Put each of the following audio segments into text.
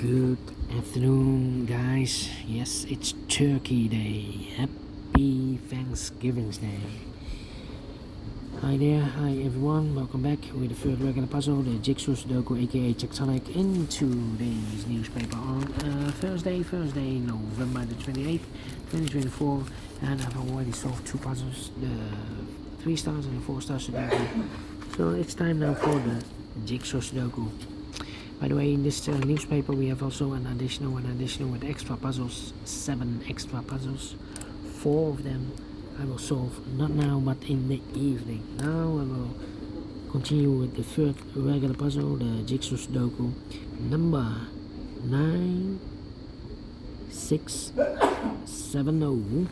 Good afternoon, guys. Yes, it's Turkey Day. Happy Thanksgiving Day. Hi there, hi everyone. Welcome back with the third regular puzzle, the JigSaw Sudoku, aka Tectonic, in today's newspaper on Thursday, November the 28th, 2024. And I've already solved two puzzles, the 3 stars and the 4 star Sudoku. So it's time now for the JigSaw Sudoku. By the way, in this newspaper we have also an additional with extra puzzles, 7 extra puzzles. 4 of them I will solve not now but in the evening. Now I will continue with the third regular puzzle, the JigSaw Sudoku, number 9670.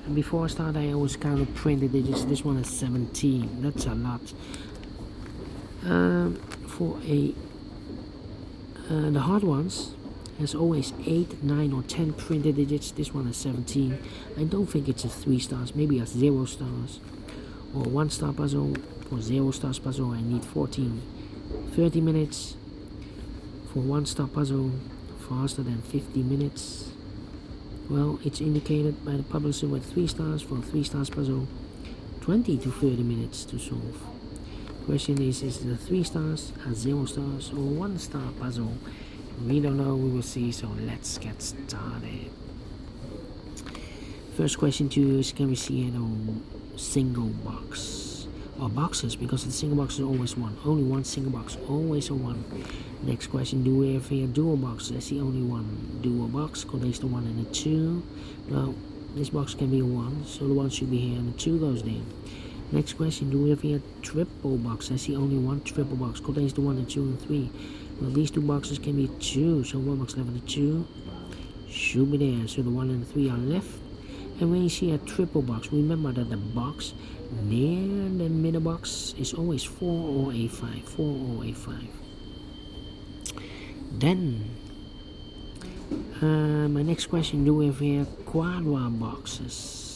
And before I start, I always count the printed digits. This one is 17. That's a lot. The hard ones has always 8, 9 or 10 printed digits. This one is 17. I don't think it's a 3 stars, maybe a 0 stars or 1 star puzzle. For 0 stars puzzle I need 30 minutes. For 1 star puzzle faster than 50 minutes. Well, it's indicated by the publisher with 3 stars. For a 3 stars puzzle 20 to 30 minutes to solve. Question is it a 3 stars, a 0 stars or 1 star puzzle? We don't know, we will see, so let's get started. First question to you is, can we see a single box or boxes, because the single box is always one, only one single box, always a 1. Next question, do we have here dual boxes? I see only one dual box, contains the 1 and the 2. Well, this box can be a 1, so the 1 should be here and the 2 goes there. Next question, do we have here triple box? I see only one triple box, contains the 1 and 2 and 3. Well, these 2 boxes can be 2, so 1 box left and the 2 should be there, so the 1 and the 3 are left. And when you see a triple box, remember that the box near the middle box is always 4 or a 5, 4 or a 5. Then my next question, do we have here quadra boxes?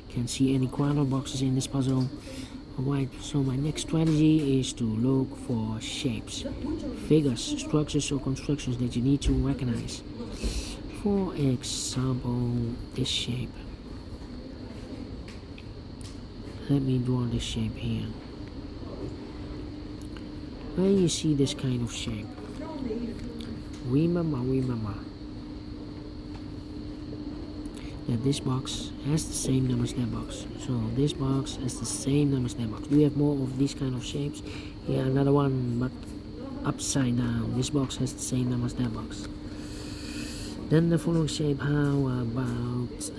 Can't see any quadra boxes in this puzzle. Alright, so my next strategy is to look for shapes, figures, structures or constructions that you need to recognize. For example, this shape. Let me draw this shape here. When you see this kind of shape, remember that this box has the same number as that box. So this box has the same number as that box. Do we have more of these kind of shapes? Yeah, another one, but upside down. This box has the same number as that box. Then the following shape, how about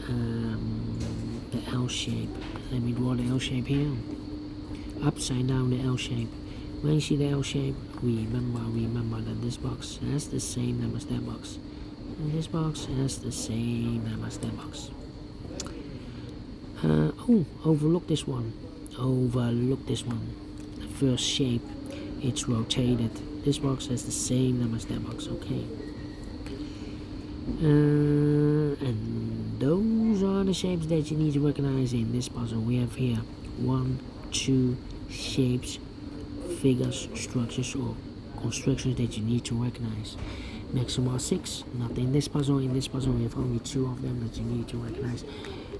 the L shape? Let me draw the L shape here. Upside down the L shape. When you see the L shape, remember that this box has the same number as that box. And this box has the same number as that box. Overlook this one. The first shape, it's rotated. This box has the same number as that box. Okay. And those are the shapes that you need to recognize in this puzzle. We have here 1, 2 shapes, figures, structures or constructions that you need to recognize. Maximum are 6, not in this puzzle. In this puzzle we have only 2 of them that you need to recognize.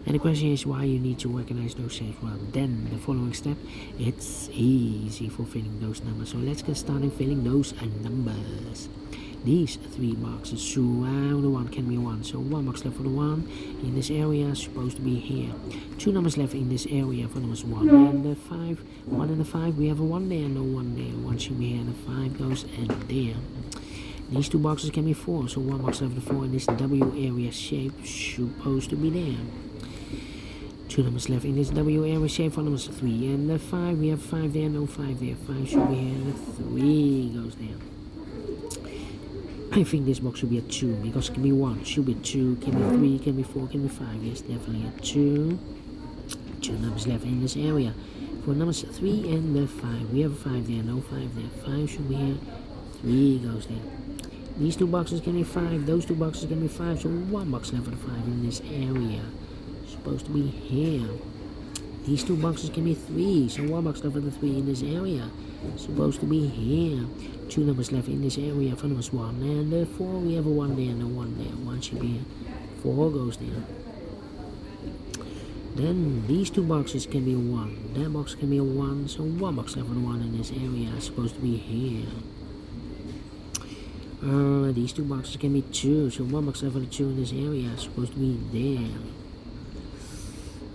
And the question is why you need to recognize those shapes. Well, then the following step, it's easy for filling those numbers. So let's get started filling those numbers. These 3 boxes surround the 1, can be 1. So 1 box left for the 1 in this area, supposed to be here. 2 numbers left in this area for numbers 1 and the 5. 1 and the 5, we have a 1 there, no 1 there. 1 should be here and the 5 goes and there. These 2 boxes can be 4, so 1 box left for the 4 in this W area shape, supposed to be there. 2 numbers left in this W area shape for numbers 3 and the 5. We have 5 there, no 5 there. 5 should be here and the 3 goes there. I think this box should be a 2, because it can be 1, should be 2, can be 3, can be 4, can be 5. Yes, definitely a 2. 2 numbers left in this area. For numbers 3 and the 5, we have 5 there, no 5 there. 5 should be here, 3 goes there. These 2 boxes can be 5, those 2 boxes can be 5, so 1 box left for the 5 in this area. Supposed to be here. These 2 boxes can be 3, so 1 box left for the 3 in this area. supposed to be here. 2 numbers left in this area. For numbers 1 and 4, we have a 1 there and a 1 there. 1 should be here. 4 goes there. Then these 2 boxes can be a 1. That box can be a 1. So 1 box left for the 1 in this area. Supposed to be here. These 2 boxes can be 2. So 1 box left for the 2 in this area. Supposed to be there.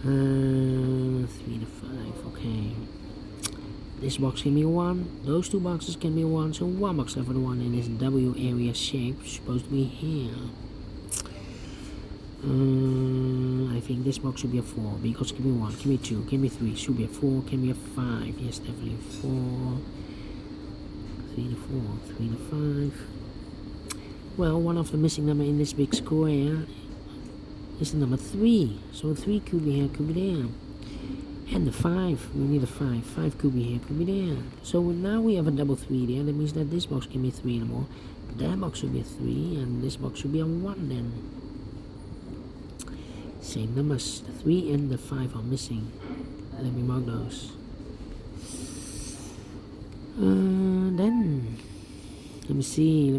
3 to 5. Okay. This box can be 1. Those 2 boxes can be 1. So 1 box left for the 1 in this W area shape. Supposed to be here. I think this box should be a 4 because can be 1, can be 2, can be 3, should be a 4, can be a 5. Yes, definitely 4. 3 to 4, 3 to 5. Well, one of the missing number in this big square is the number 3. So 3 could be here, could be there. And the 5, we need a 5. 5 could be here, could be there. So now we have a double 3 there. That means that this box can be 3 no more. That box should be a 3, and this box should be a 1 then. Same numbers. The 3 and the 5 are missing. Let me mark those. Then let me see.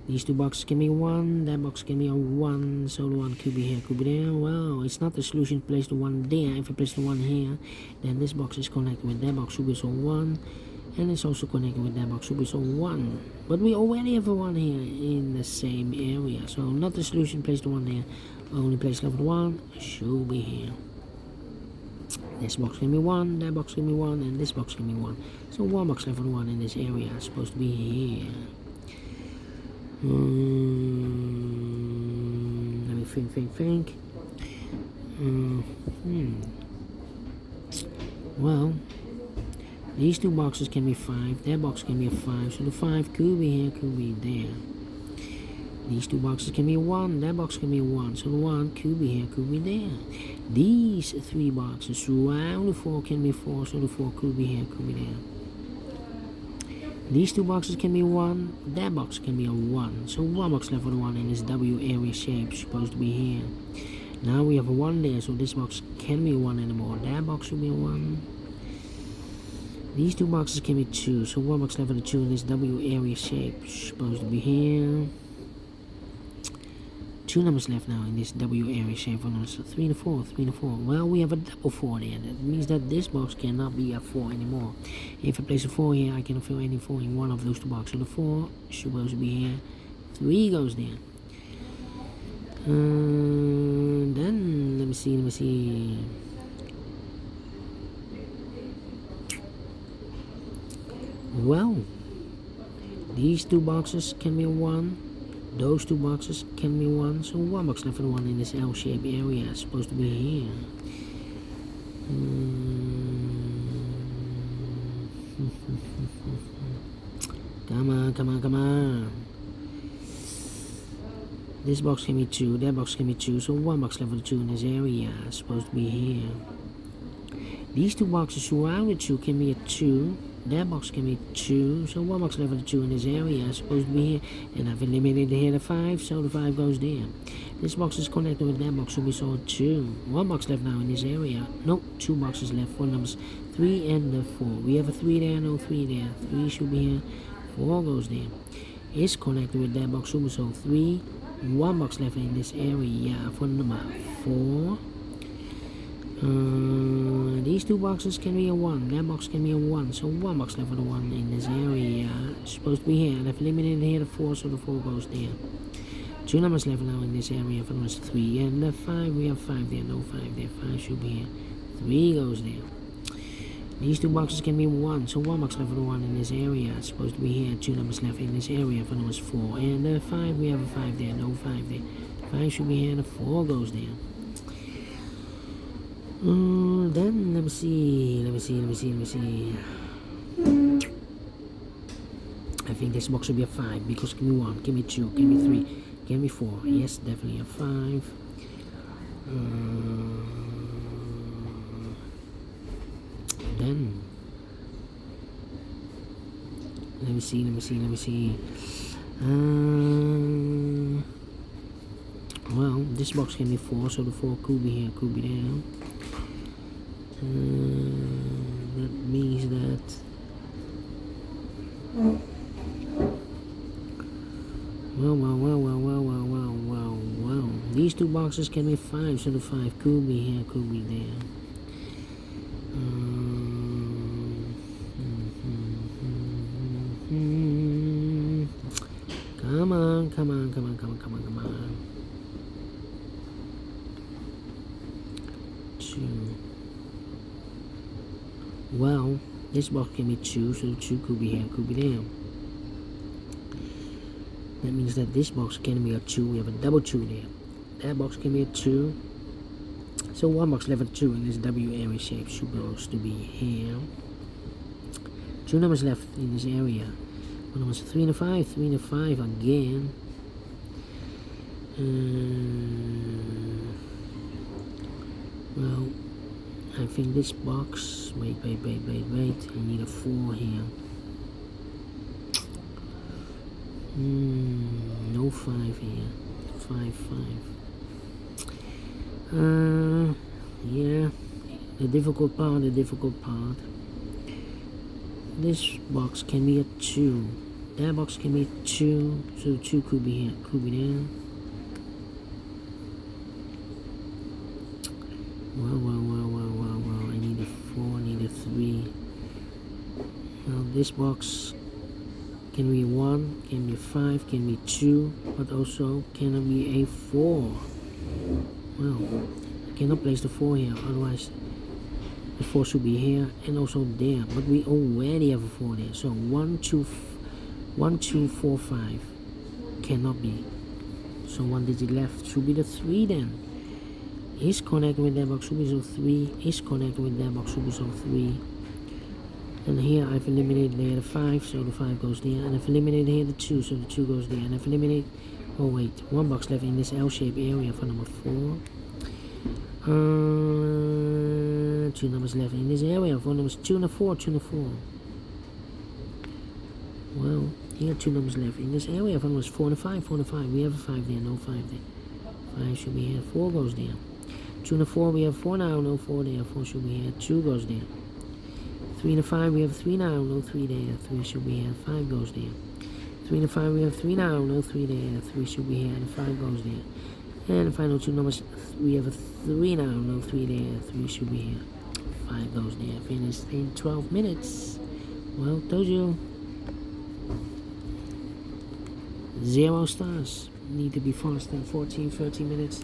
These 2 boxes can be 1. That box can be a 1. So the 1 could be here, could be there. Well, it's not the solution to place the 1 there. If you place the 1 here, then this box is connected with that box, should be so 1. And it's also connected with that box, should be so 1. But we already have a 1 here in the same area. So not the solution, place the 1 there. Only place level 1 should be here. This box can be 1, that box can be 1, and this box can be 1. So 1 box level 1 in this area is supposed to be here. Let me think. Well, these 2 boxes can be 5, that box can be a 5, so the 5 could be here, could be there. These 2 boxes can be 1, that box can be 1, so the 1 could be here, could be there. These 3 boxes surround the 4 can be 4, so the 4 could be here, could be there. These 2 boxes can be 1, that box can be a 1, so 1 box left for the 1 in this W area shape supposed to be here. Now we have a 1 there, so this box can be 1 anymore, that box should be a 1. These 2 boxes can be 2, so 1 box left for the 2 in this W area shape supposed to be here. 2 numbers left now in this W area shape. For numbers 3 to 4, 3 to 4. Well, we have a double 4 there. That means that this box cannot be a 4 anymore. If I place a 4 here, I cannot fill any 4 in one of those 2 boxes. So the 4 is supposed to be here. 3 goes there. Then let me see. Well, these 2 boxes can be a 1. Those 2 boxes can be 1. So 1 box left for the 1 in this L-shaped area is supposed to be here. Come on. This box can be 2. That box can be 2. So 1 box left for the 2 in this area is supposed to be here. These 2 boxes surround the 2 can be a 2. That box can be 2, so 1 box left for the 2 in this area is supposed to be here, and I've eliminated here the 5, so the 5 goes there. This box is connected with that box, so we saw 2. 1 box left now in this area. No, 2 boxes left for numbers 3 and the 4. We have a 3 there, no 3 there. 3 should be here, 4 goes there. It's connected with that box, so we saw 3. 1 box left in this area for number 4. These 2 boxes can be a 1, that box can be a 1, so 1 box left for the 1 in this area is supposed to be here, and I've eliminated here the 4, so the 4 goes there. 2 numbers left now in this area for numbers 3 and the 5, we have 5 there, no 5 there, 5 should be here, 3 goes there. These 2 boxes can be 1, so 1 box left for the 1 in this area is supposed to be here, 2 numbers left in this area for numbers 4 and the 5, we have a 5 there, no 5 there, 5 should be here, and the 4 goes there. Then let me see. I think this box should be a 5 because give me 1, give me 2, give me 3, give me 4. Yes, definitely a 5. Then let me see. Well, this box can be 4, so the 4 could be here, could be there. That means that well. These two boxes can be 5, so the 5 could be here, could be there. Come on. 2. Well, this box can be 2, so 2 could be here, could be there. That means that this box can be a 2. We have a double 2 there. That box can be a 2. So one box left at 2 in this W area shape supposed to be here. 2 numbers left in this area. One number 3 and a 5. 3 and a 5 again. Well, I think this box. Wait. I need a 4 here. No 5 here. 5. Yeah. The difficult part. This box can be a 2. That box can be a 2. So 2 could be here, could be there. Well. I need a 4, I need a 3. Well, this box can be 1, can be 5, can be 2, but also cannot be a 4. Well, I cannot place the 4 here, otherwise the 4 should be here and also there, but we already have a 4 there. So 1, 2, 4, 5 cannot be. So 1 digit left should be the 3 then. Is connected with that box, should be so 3. Is connected with that box, should be so 3. And here I've eliminated there the 5, so the 5 goes there. And I've eliminated here the 2, so the 2 goes there. And I've eliminated, oh wait, 1 box left in this L-shaped area for number 4. 2 numbers left in this area for numbers 2 and 4. Well, here 2 numbers left in this area for numbers 4 and 5. We have a 5 there, no 5 there. 5 should be here, 4 goes there. 2 and 4, we have 4 now, no 4 there. 4 should be here, 2 goes there. 3 and 5, we have 3 now, no 3 there. 3 should be here, 5 goes there. 3 and 5, we have 3 now, no 3 there. 3 should be here, and 5 goes there. And the final 2 numbers, we have a 3 now, no 3 there. 3 should be here, 5 goes there. Finished in 12 minutes. Well, told you. 0 stars. Need to be faster than 13 minutes.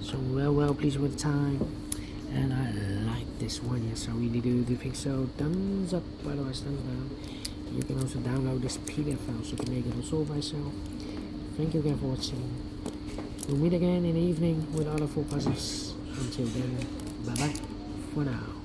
So well pleased with the time. And I like this one, yes, I really do. Do you think so? Thumbs up, otherwise thumbs down. You can also download this PDF file so you can make it also by yourself. Thank you again for watching. We'll meet again in the evening with other 4 puzzles. Until then, bye bye for now.